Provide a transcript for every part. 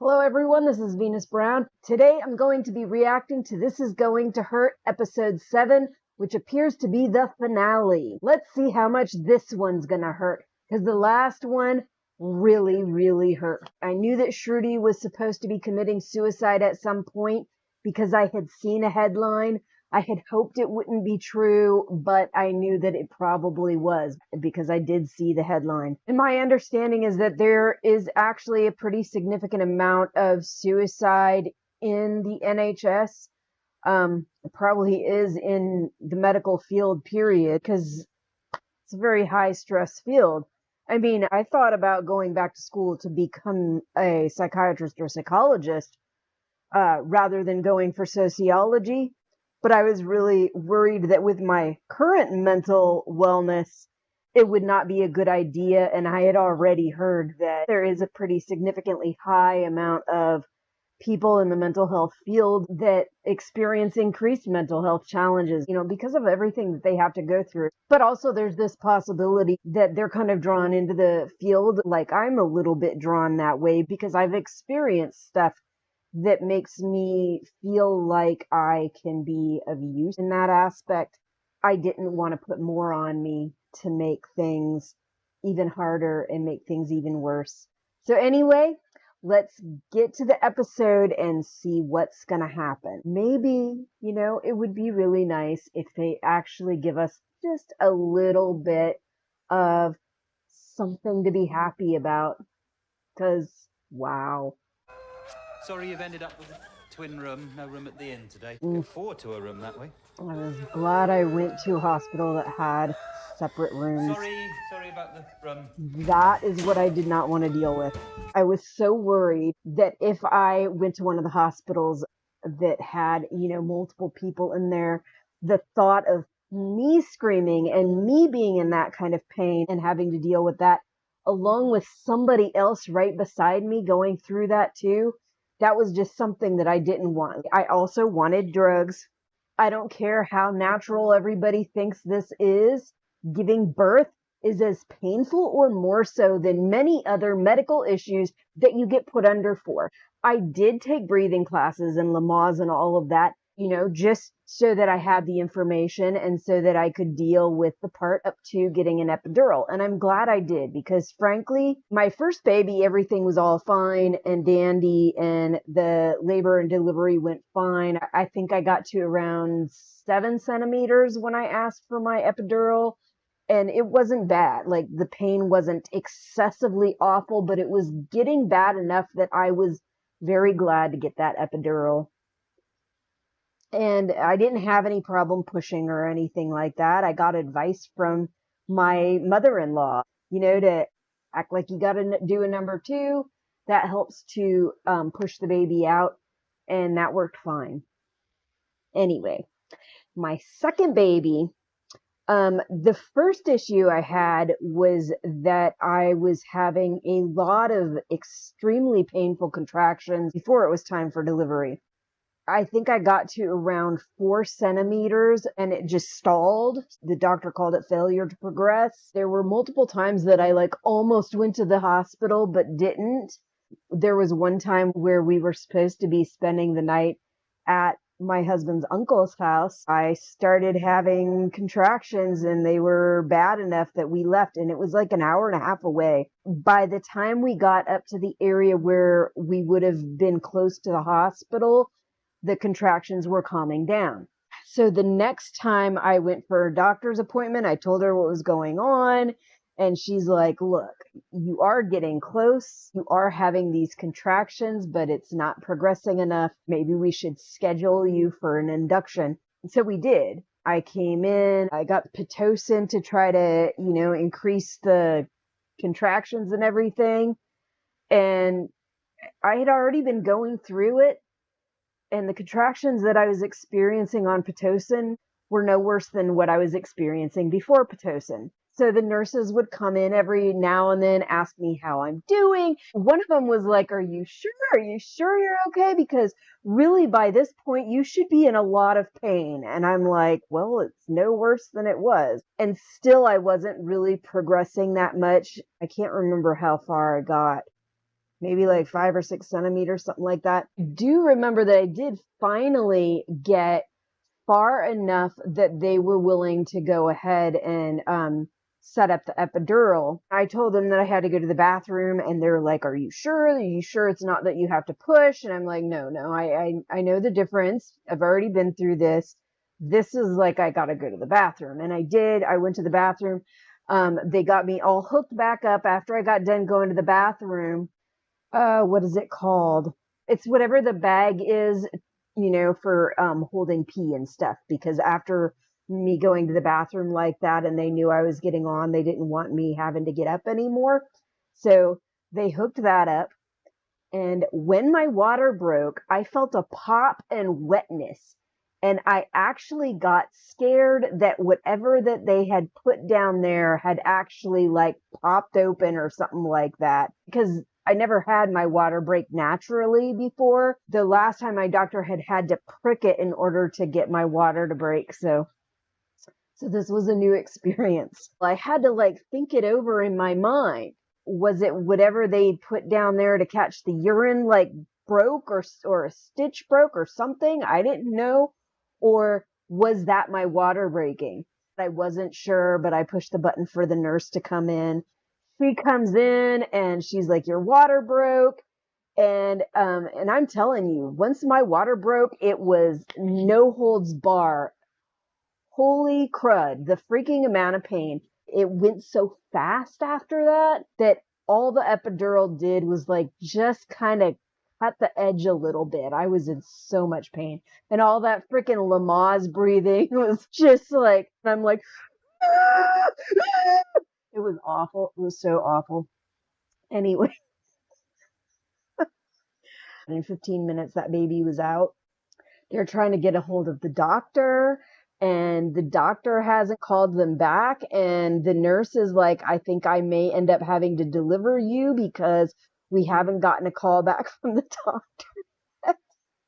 Hello everyone, this is Venus Brown. Today I'm going to be reacting to This Is Going to Hurt episode 7, which appears to be the finale. Let's see how much this one's gonna hurt, because the last one really hurt. I knew that Shruti was supposed to be committing suicide at some point because I had seen a headline. I had hoped it wouldn't be true, but I knew that it probably was because I did see the headline. And my understanding is that there is actually a pretty significant amount of suicide in the NHS. It probably is in the medical field, period, because it's a very high stress field. I mean, I thought about going back to school to become a psychiatrist or psychologist rather than going for sociology. But I was really worried that with my current mental wellness, it would not be a good idea. And I had already heard that there is a pretty significantly high amount of people in the mental health field that experience increased mental health challenges, because of everything that they have to go through. But also there's this possibility that they're kind of drawn into the field, like I'm a little bit drawn that way because I've experienced stuff that makes me feel like I can be of use in that aspect. I didn't want to put more on me to make things even harder and make things even worse. So anyway, let's get to the episode and see what's going to happen. Maybe, it would be really nice if they actually give us just a little bit of something to be happy about. Because, wow. Sorry you've ended up with a twin room, no room at the inn today. Look forward to a room that way. I was glad I went to a hospital that had separate rooms. Sorry about the room. That is what I did not want to deal with. I was so worried that if I went to one of the hospitals that had, multiple people in there, the thought of me screaming and me being in that kind of pain and having to deal with that, along with somebody else right beside me going through that too, that was just something that I didn't want. I also wanted drugs. I don't care how natural everybody thinks this is. Giving birth is as painful or more so than many other medical issues that you get put under for. I did take breathing classes and Lamaze and all of that, just so that I had the information and so that I could deal with the part up to getting an epidural. And I'm glad I did because frankly, my first baby, everything was all fine and dandy and the labor and delivery went fine. I think I got to around 7 centimeters when I asked for my epidural. And it wasn't bad. Like the pain wasn't excessively awful, but it was getting bad enough that I was very glad to get that epidural. And I didn't have any problem pushing or anything like that. I got advice from my mother-in-law, to act like you got to do a number 2. That helps to push the baby out. And that worked fine. Anyway, my second baby, the first issue I had was that I was having a lot of extremely painful contractions before it was time for delivery. I think I got to around 4 centimeters and it just stalled. The doctor called it failure to progress. There were multiple times that I almost went to the hospital but didn't. There was one time where we were supposed to be spending the night at my husband's uncle's house. I started having contractions and they were bad enough that we left, and it was like an hour and a half away. By the time we got up to the area where we would have been close to the hospital, the contractions were calming down. So the next time I went for a doctor's appointment, I told her what was going on. And she's like, look, you are getting close. You are having these contractions, but it's not progressing enough. Maybe we should schedule you for an induction. And so we did. I came in, I got Pitocin to try to, increase the contractions and everything. And I had already been going through it. And the contractions that I was experiencing on Pitocin were no worse than what I was experiencing before Pitocin. So the nurses would come in every now and then, ask me how I'm doing. One of them was like, are you sure? Are you sure you're okay? Because really by this point, you should be in a lot of pain. And I'm like, well, it's no worse than it was. And still, I wasn't really progressing that much. I can't remember how far I got. maybe like 5 or 6 centimeters, something like that. I do remember that I did finally get far enough that they were willing to go ahead and set up the epidural. I told them that I had to go to the bathroom, and they're like, "Are you sure? Are you sure it's not that you have to push?" And I'm like, "No, I know the difference. I've already been through this. This is like I gotta go to the bathroom." And I did. I went to the bathroom. They got me all hooked back up after I got done going to the bathroom. What is it called? It's whatever the bag is, for holding pee and stuff. Because after me going to the bathroom like that and they knew I was getting on, they didn't want me having to get up anymore. So they hooked that up. And when my water broke, I felt a pop and wetness. And I actually got scared that whatever that they had put down there had actually like popped open or something like that. Because I never had my water break naturally before. The last time my doctor had to prick it in order to get my water to break. So this was a new experience. I had to like think it over in my mind. Was it whatever they put down there to catch the urine like broke or a stitch broke or something? I didn't know. Or was that my water breaking? I wasn't sure, but I pushed the button for the nurse to come in. She comes in and she's like, "Your water broke." And I'm telling you, once my water broke, it was no holds bar. Holy crud, the freaking amount of pain. It went so fast after that all the epidural did was like just kind of cut the edge a little bit. I was in so much pain. And all that freaking Lamaze breathing was just like, I'm like, it was awful. It was so awful. Anyway, in 15 minutes, that baby was out. They're trying to get a hold of the doctor, and the doctor hasn't called them back. And the nurse is like, "I think I may end up having to deliver you because we haven't gotten a call back from the doctor."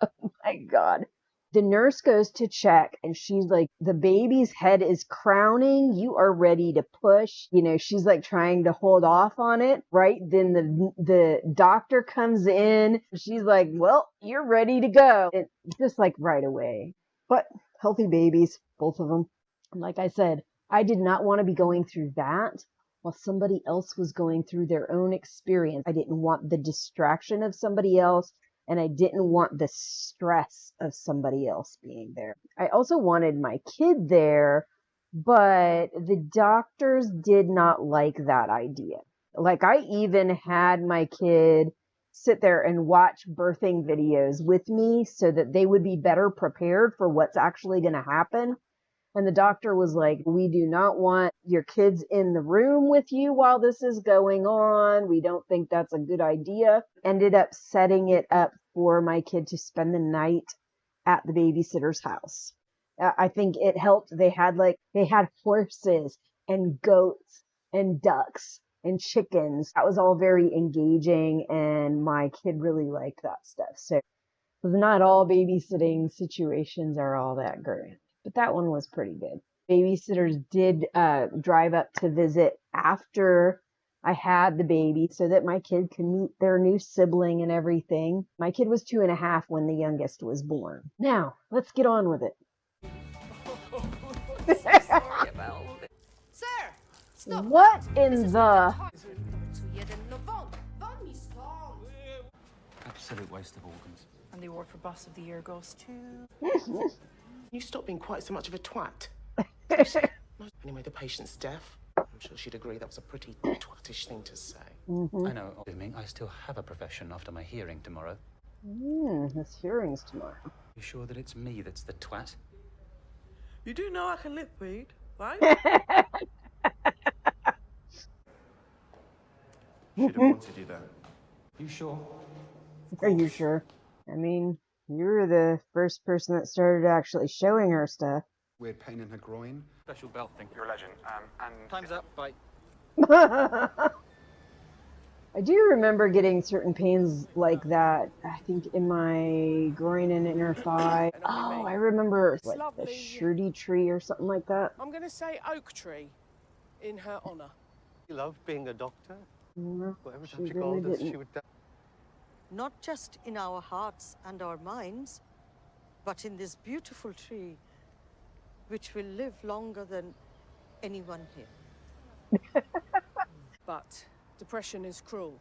Oh my God. The nurse goes to check and she's like, "The baby's head is crowning. You are ready to push." She's like trying to hold off on it. Right. Then the doctor comes in. She's like, "Well, you're ready to go." And just like right away. But healthy babies, both of them. Like I said, I did not want to be going through that while somebody else was going through their own experience. I didn't want the distraction of somebody else. And I didn't want the stress of somebody else being there. I also wanted my kid there, but the doctors did not like that idea. Like, I even had my kid sit there and watch birthing videos with me so that they would be better prepared for what's actually going to happen. And the doctor was like, "We do not want your kids in the room with you while this is going on. We don't think that's a good idea." Ended up setting it up for my kid to spend the night at the babysitter's house. I think it helped. They had horses and goats and ducks and chickens. That was all very engaging, and my kid really liked that stuff. So not all babysitting situations are all that great. But that one was pretty good. Babysitters did drive up to visit after I had the baby so that my kid could meet their new sibling and everything. My kid was 2.5 when the youngest was born. Now, let's get on with it. Sorry about it. Sir, stop. What in the... Absolute waste of organs. And the award for Boss of the Year goes to... You stop being quite so much of a twat. Anyway, the patient's deaf. I'm sure she'd agree that was a pretty twattish thing to say. I know, assuming I still have a profession after my hearing tomorrow. His hearing's tomorrow. You sure that it's me that's the twat? You do know I can lip read, right? Should have wanted you there. You sure? Are you sure? I mean, you were the first person that started actually showing her stuff. Weird pain in her groin. Special belt thing. You're a legend. And Time's up. Bye. I do remember getting certain pains like that, I think in my groin and inner thigh. Oh, I remember the Shruti tree or something like that. I'm going to say oak tree in her honour. She loved being a doctor. Yeah, Well, every she time she really called us, didn't. she would... not just in our hearts and our minds, but in this beautiful tree, which will live longer than anyone here. But depression is cruel.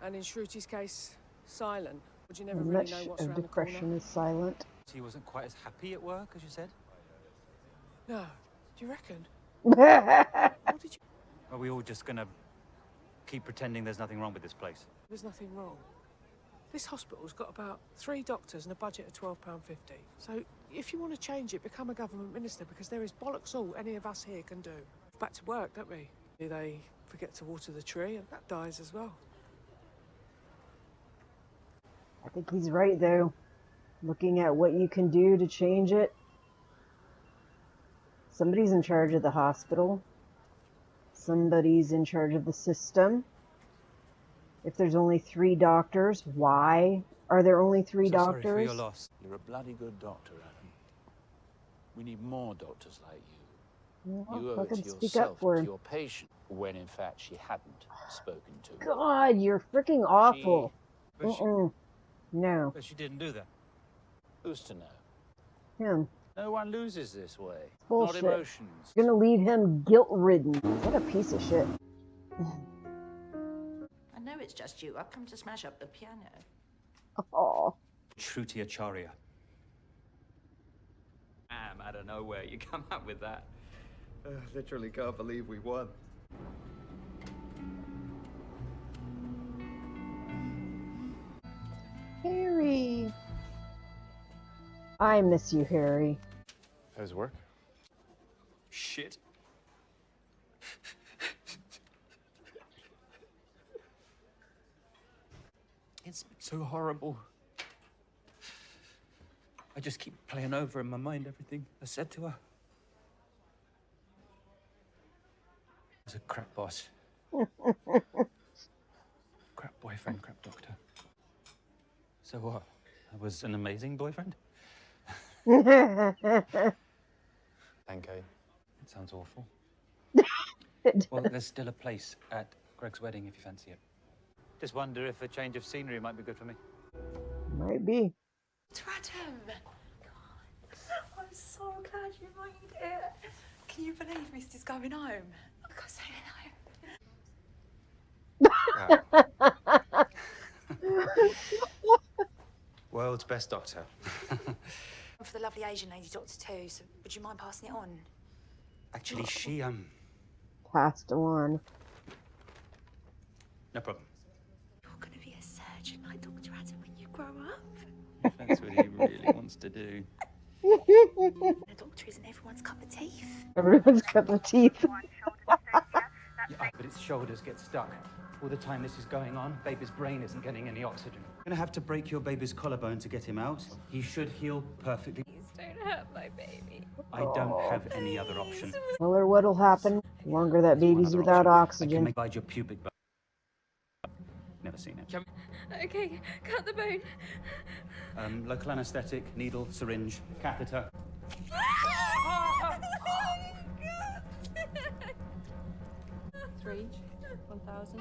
And in Shruti's case, silent. Would you never And really much know what's of around the depression corner? is silent. He wasn't quite as happy at work as you said. No. Do you reckon? What did you... Are we all just gonna keep pretending there's nothing wrong with this place? There's nothing wrong. This hospital's got about 3 doctors and a budget of £12.50. So if you want to change it, become a government minister, because there is bollocks all any of us here can do. Back to work, don't we? They forget to water the tree and that dies as well. I think he's right, though. Looking at what you can do to change it. Somebody's in charge of the hospital. Somebody's in charge of the system. If there's only 3 doctors, why are there only 3 doctors? Sorry for your loss. You're a bloody good doctor, Adam. We need more doctors like you. Well, You owe I it can to speak yourself up for and him. to your patient, when in fact she hadn't spoken to her. God, you're freaking awful. But she, No, but she didn't do that. Who's to know? him. No one loses this way. Bullshit. Not emotions. You're gonna leave him guilt-ridden. What a piece of shit. I know it's just you. I've come to smash up the piano. Oh, Shruti Acharya. Out of nowhere, you come up with that. Literally can't believe we won. Harry. I miss you, Harry. How's work? Shit. It's so horrible. I just keep playing over in my mind everything I said to her. I was a crap boss. Crap boyfriend, crap doctor. So what? I was an amazing boyfriend? 10K. It sounds awful. Well, there's still a place at Greg's wedding if you fancy it. Just wonder if a change of scenery might be good for me. Might be. Adam! God, I'm so glad you made it. Can you believe Misty's going home? I've got to say hello. World's best doctor. For the lovely Asian lady doctor too, so would you mind passing it on? Actually, she, Passed on. no problem. You're going to be a surgeon like Dr. Adam when you grow up. That's what he really wants to do. The doctor isn't everyone's cup of teeth. Everyone's got the teeth. Yeah, but its shoulders get stuck. All the time this is going on, baby's brain isn't getting any oxygen. You're gonna have to break your baby's collarbone to get him out. He should heal perfectly. Please don't hurt my baby. I don't have any other option. Tell her what'll happen. The longer that baby's One other without option. I can oxygen. make your pubic bone. Never seen it. Okay, cut the bone. Local anesthetic, needle, syringe, catheter. 3, 1,000.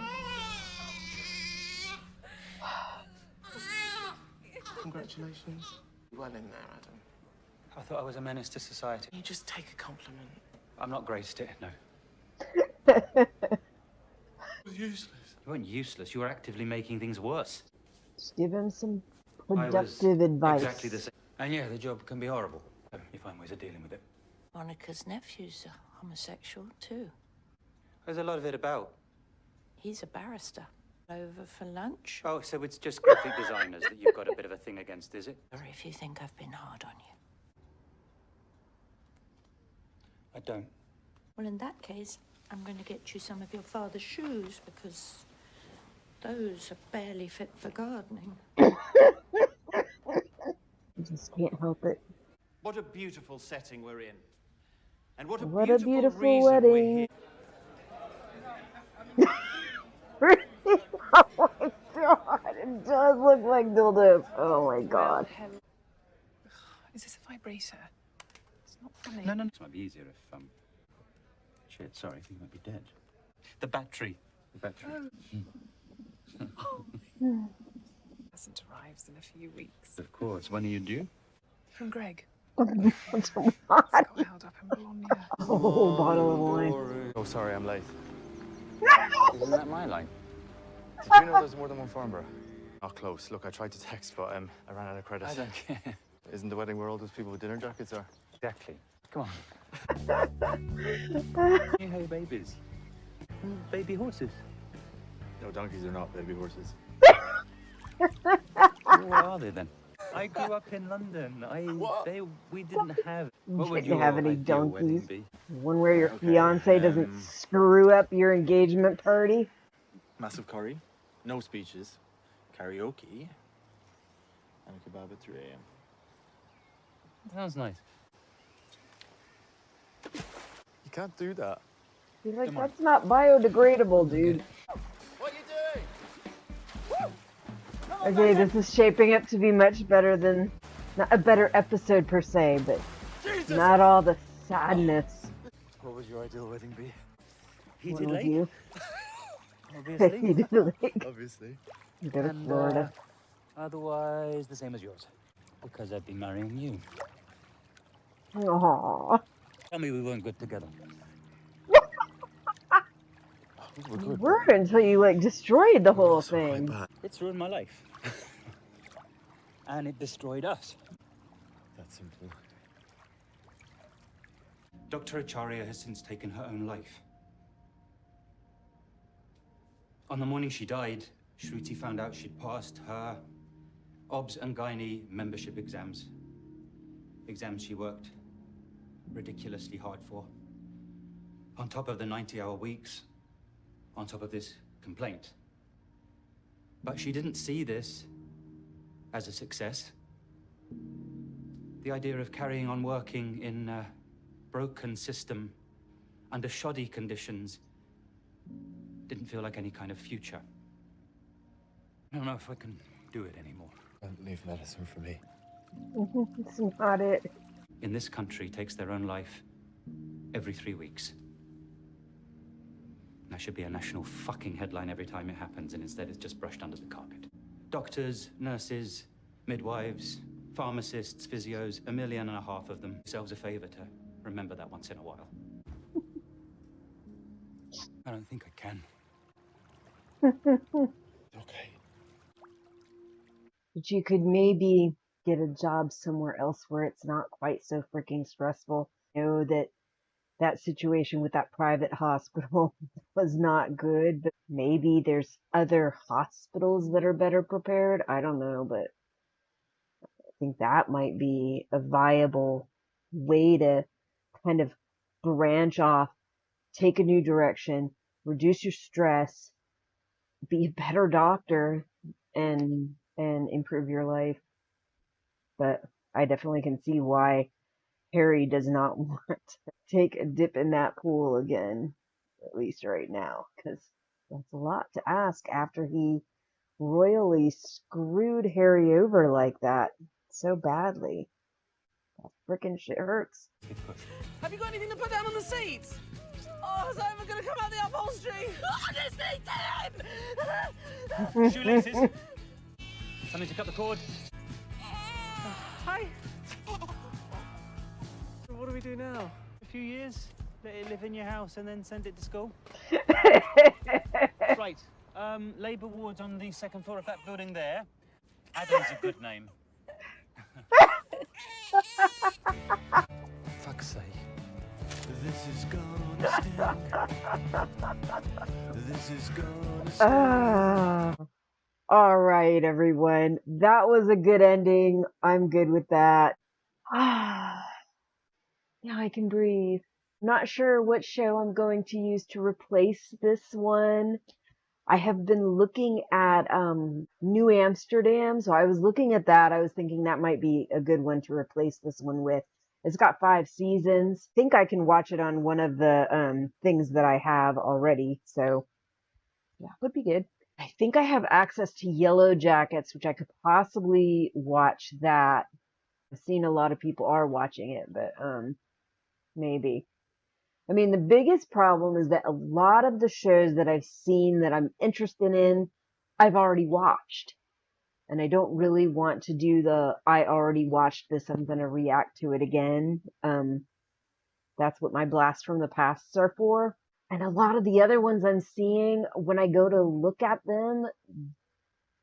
Congratulations. Well in there, Adam. I thought I was a menace to society. You just take a compliment. I'm not graced it, no. It was useless. You weren't useless. You were actively making things worse. Just give him some I was productive advice. Exactly the same. And yeah, the job can be horrible. You find ways of dealing with it. Monica's nephew's homosexual too. There's a lot of it about. He's a barrister. Over for lunch? Oh, so it's just graphic designers that you've got a bit of a thing against, is it? Sorry if you think I've been hard on you. I don't. Well, in that case, I'm going to get you some of your father's shoes because those are barely fit for gardening. Just can't help it. What a beautiful setting we're in. And what a What beautiful, a beautiful reason we're wedding. here. Oh my god, it does look like dildos. Oh my god. Is this a vibrator? It's not funny. No. This might be easier if, Shit, sorry, I think you might be dead. The battery. The battery. Oh. arrives in a few weeks. Of course. When are you due? From Greg. What's It's what? got held up in Bologna. Oh, bottle of wine. Oh, sorry, I'm late. Isn't that my line? Did you know there's more than one Farnborough? Not close. Look, I tried to text, but I ran out of credit. I don't care. Isn't the wedding where all those people with dinner jackets are? Exactly. Come on. You have babies. Baby horses. No, donkeys are not baby horses. What are they then? I grew up in London. We didn't have. What would Didn't your have any ideal wedding donkeys. be? One where your Okay, fiance doesn't screw up your engagement party. Massive curry, no speeches, karaoke, and a kebab at 3 a.m. Sounds nice. You can't do that. He's like, Come on. that's not biodegradable, dude. What are you doing? Okay, this is shaping up to be much better than, not a better episode per se, but not all the sadness. What would your ideal wedding be? Heated One with lake, you. obviously. Heated lake. Obviously. Go to And, Florida. Otherwise, the same as yours. Because I'd be marrying you. Aww. Tell me we weren't good together. We're You good. were until you, like, destroyed the whole Also quite thing. bad. It's ruined my life. And it destroyed us. That's simple. Dr. Acharya has since taken her own life. On the morning she died, Shruti found out she'd passed her OBS and Gynae membership exams. Exams she worked ridiculously hard for. On top of the 90-hour weeks, on top of this complaint. But she didn't see this as a success. The idea of carrying on working in a broken system under shoddy conditions didn't feel like any kind of future. I don't know if I can do it anymore. Don't leave medicine for me. It's not it. In this country, takes their own life every 3 weeks. That should be a national fucking headline every time it happens, and instead it's just brushed under the carpet. Doctors, nurses, midwives, pharmacists, physios, 1.5 million of them. Yourselves a favor to remember that once in a while. I don't think I can. Okay. But you could maybe get a job somewhere else where it's not quite so freaking stressful. Know that that situation with that private hospital was not good, but maybe there's other hospitals that are better prepared. I don't know, but I think that might be a viable way to kind of branch off, take a new direction, reduce your stress, be a better doctor, and improve your life. But I definitely can see why Harry does not want to take a dip in that pool again, at least right now, because that's a lot to ask after he royally screwed Harry over like that so badly. That freaking shit hurts. Have you got anything to put down on the seats? Oh, is that ever going to come out the upholstery? Honestly, Tim! Shoelaces! Something to cut the cord. Hi. What do we do now? A few years, let it live in your house and then send it to school. Right, labour wards on the second floor of that building there. Adam's a good name. Fuck's sake. This is gonna stick. This is gonna stick. All right, everyone. That was a good ending. I'm good with that. Now I can breathe. Not sure what show I'm going to use to replace this one. I have been looking at New Amsterdam, so I was looking at that. I was thinking that might be a good one to replace this one with. It's got 5 seasons. I think I can watch it on one of the things that I have already, so that would be good. I think I have access to Yellow Jackets, which I could possibly watch that. I've seen a lot of people are watching it, but maybe. I mean, the biggest problem is that a lot of the shows that I've seen that I'm interested in, I've already watched. And I don't really want to do I already watched this, I'm going to react to it again. That's what my blasts from the past are for. And a lot of the other ones I'm seeing, when I go to look at them,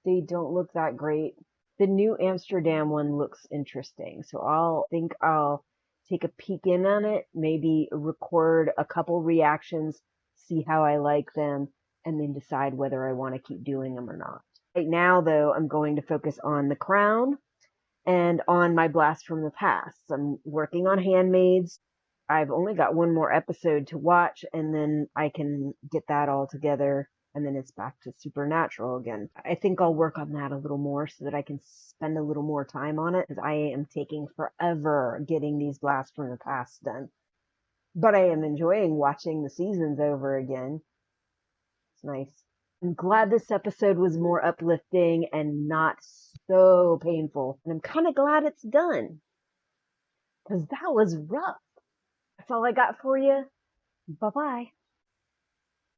they don't look that great. The new Amsterdam one looks interesting, so I'll take a peek in on it, maybe record a couple reactions, see how I like them, and then decide whether I want to keep doing them or not. Right now, though, I'm going to focus on The Crown and on my blast from the past. I'm working on Handmaids. I've only got one more episode to watch, and then I can get that all together, and then it's back to Supernatural again. I think I'll work on that a little more so that I can spend a little more time on it, because I am taking forever getting these blasts from the past done. But I am enjoying watching the seasons over again. It's nice. I'm glad this episode was more uplifting and not so painful. And I'm kind of glad it's done, because that was rough. That's all I got for you. Bye-bye.